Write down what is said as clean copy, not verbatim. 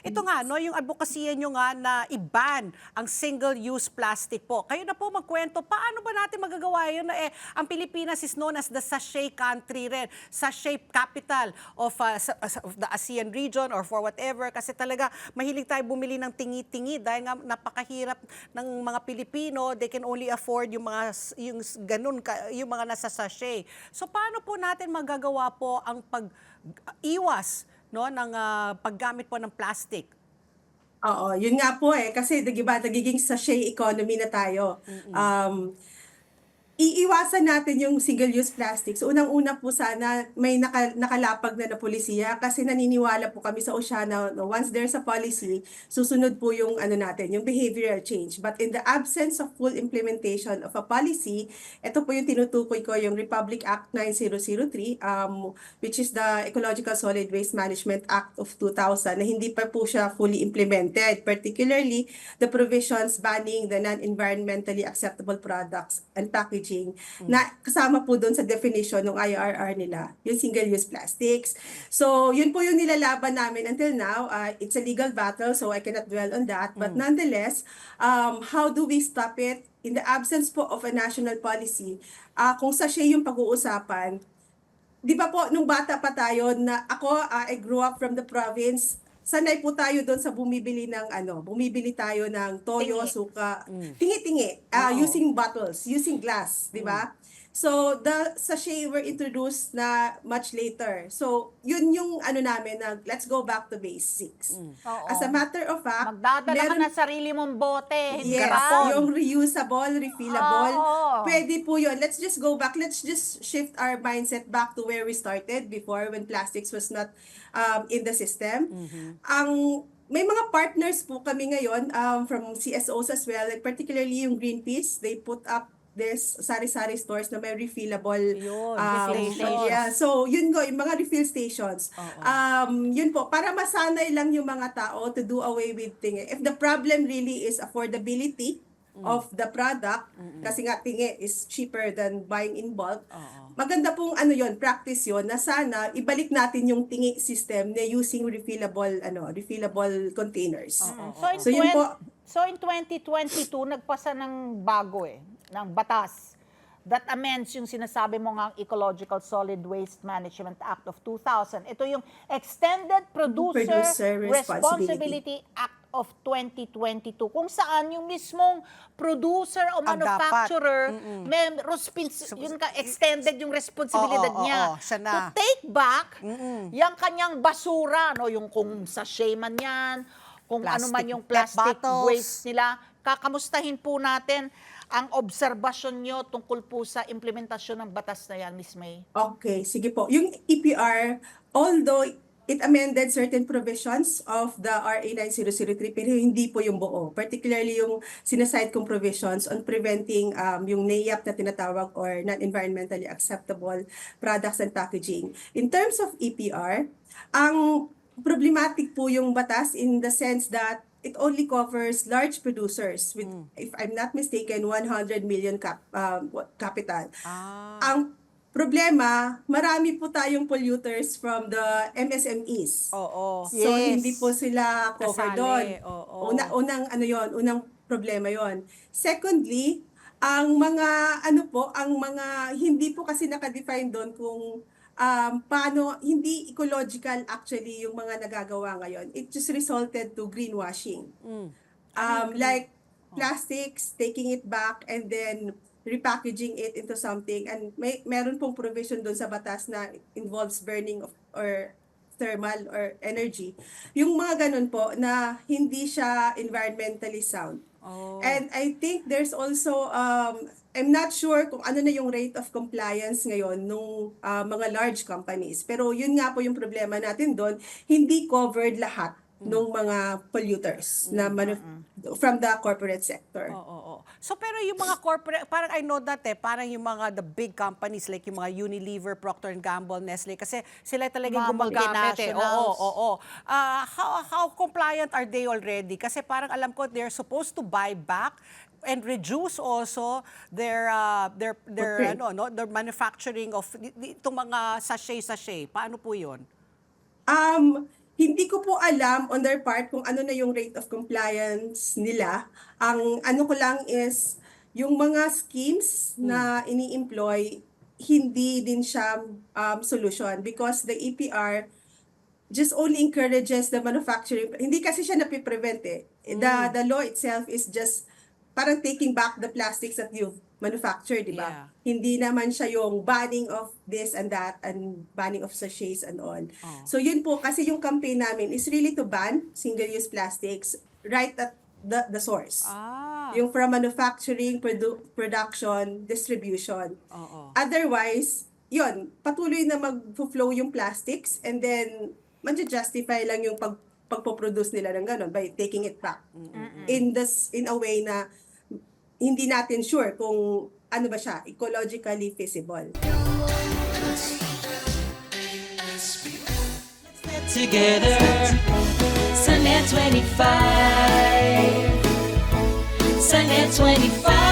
Ito nga, no, yung advokasya nyo nga na i-ban ang single-use plastic po. Kayo na po magkwento, paano ba natin magagawa yun na ang Pilipinas is known as the sachet country rin, sachet capital of, of the ASEAN region or for whatever. Kasi talaga mahilig tayo bumili ng tingi-tingi dahil nga napakahirap ng mga Pilipino. They can only afford yung mga yung ganun, yung mga nasa sachet. So paano po natin magagawa po ang pag-iwas, no, ng paggamit po ng plastic? Oo, yun nga po kasi 'di ba nagiging sachet economy na tayo. Iiwasan natin yung single-use plastics. Unang-una po sana may nakalapag na pulisiya kasi naniniwala po kami sa Oceana, no, once there's a policy, susunod po yung ano natin, yung behavioral change. But in the absence of full implementation of a policy, ito po yung tinutukoy ko, yung Republic Act 9003, which is the Ecological Solid Waste Management Act of 2000, na hindi pa po siya fully implemented, particularly the provisions banning the non-environmentally acceptable products and packaging na kasama po doon sa definition ng IRR nila, yung single-use plastics. So, yun po yung nilalaban namin until now. It's a legal battle, so I cannot dwell on that. But nonetheless, how do we stop it? In the absence po of a national policy, kung sachet yung pag-uusapan, di ba po, nung bata pa tayo, na ako, I grew up from the province, sanay po tayo doon sa bumibili tayo ng toyo, Tingi. suka, tingi-tingi, Oo. using bottles, using glass, di ba? So, the sachet were introduced na much later. So, yun yung namin na let's go back to basics. Oo. As a matter of fact, Magdadala ka meron na sarili mong bote, hindi Yes, garapon. yung reusable, refillable. Oo. Pwede po yun. Let's just go back. Let's just shift our mindset back to where we started before when plastics was not in the system. May mga partners po kami ngayon from CSOs as well, like particularly yung Greenpeace. They put up there's sari-sari stores na may refillable Yun, refill stations. yeah. So yun yung mga refill stations. Yun po para masanay lang yung mga tao to do away with tingi. If the problem really is affordability of the product, kasi nga tingi is cheaper than buying in bulk. Maganda pong practice yon na sana ibalik natin yung tingi system na using refillable containers. So yun po. So in 2022, nagpasa ng bago ng batas that amends yung sinasabi mo nga Ecological Solid Waste Management Act of 2000. Ito yung Extended Producer Responsibility Act of 2022, kung saan yung mismong producer o Ang manufacturer dapat. may extended yung responsibilidad niya siya na. to take back yung kanyang basura, no, yung kung sachet man yan, kung ano man Plastic yung PET plastic bottles. waste nila. Kakamustahin po natin ang obserbasyon nyo tungkol po sa implementasyon ng batas na yan, Ms. May. Okay, sige po. Yung EPR, although it amended certain provisions of the RA 9003, pero hindi po yung buo. Particularly yung sinaside kong provisions on preventing yung NAIAP na tinatawag or non-environmentally acceptable products and packaging. In terms of EPR, ang problematic po yung batas in the sense that it only covers large producers with, if I'm not mistaken, 100 million capital. Ang problema, marami po tayong polluters from the MSMEs. Oo. So, Yes. hindi po sila covered Kasali, doon. oo. Unang problema yon. Secondly, ang mga hindi po kasi nakadefine doon kung paano, hindi ecological actually yung mga nagagawa ngayon. It just resulted to greenwashing. Like plastics, taking it back and then repackaging it into something, and meron pong provision doon sa batas na involves burning of or thermal or energy. Yung mga ganun po na hindi siya environmentally sound. And I think there's also I'm not sure kung ano na yung rate of compliance ngayon nung mga large companies. Pero yun nga po yung problema natin doon, hindi covered lahat nung mga polluters na from the corporate sector. Oo. So pero yung mga corporate, parang I know that parang yung mga the big companies like yung mga Unilever, Procter and Gamble, Nestle, kasi sila talagang Mga gumagamit multinationals. Oo. How compliant are they already? Kasi parang alam ko they're supposed to buy back and reduce also their Footprint. their manufacturing of itong mga sachet. Paano po 'yun? Hindi ko po alam on their part kung ano na yung rate of compliance nila. Ang ano ko lang is yung mga schemes na ini-employ, hindi din siya solution because the EPR just only encourages the manufacturing. Hindi kasi siya napiprevent eh. The law itself is just parang taking back the plastics that you've manufactured, di ba? Yeah. Hindi naman siya yung banning of this and that and banning of sachets and all. Oh. So yun po, kasi yung campaign namin is really to ban single-use plastics right at the source. Ah. Yung from manufacturing, production, distribution. Oo. Otherwise, yun, patuloy na mag-flow yung plastics and then justify lang yung pagpo-produce nila ng ganun by taking it back. In a way na hindi natin sure kung ano ba siya, ecologically feasible. Together, Sunnet 25. Sunnet 25.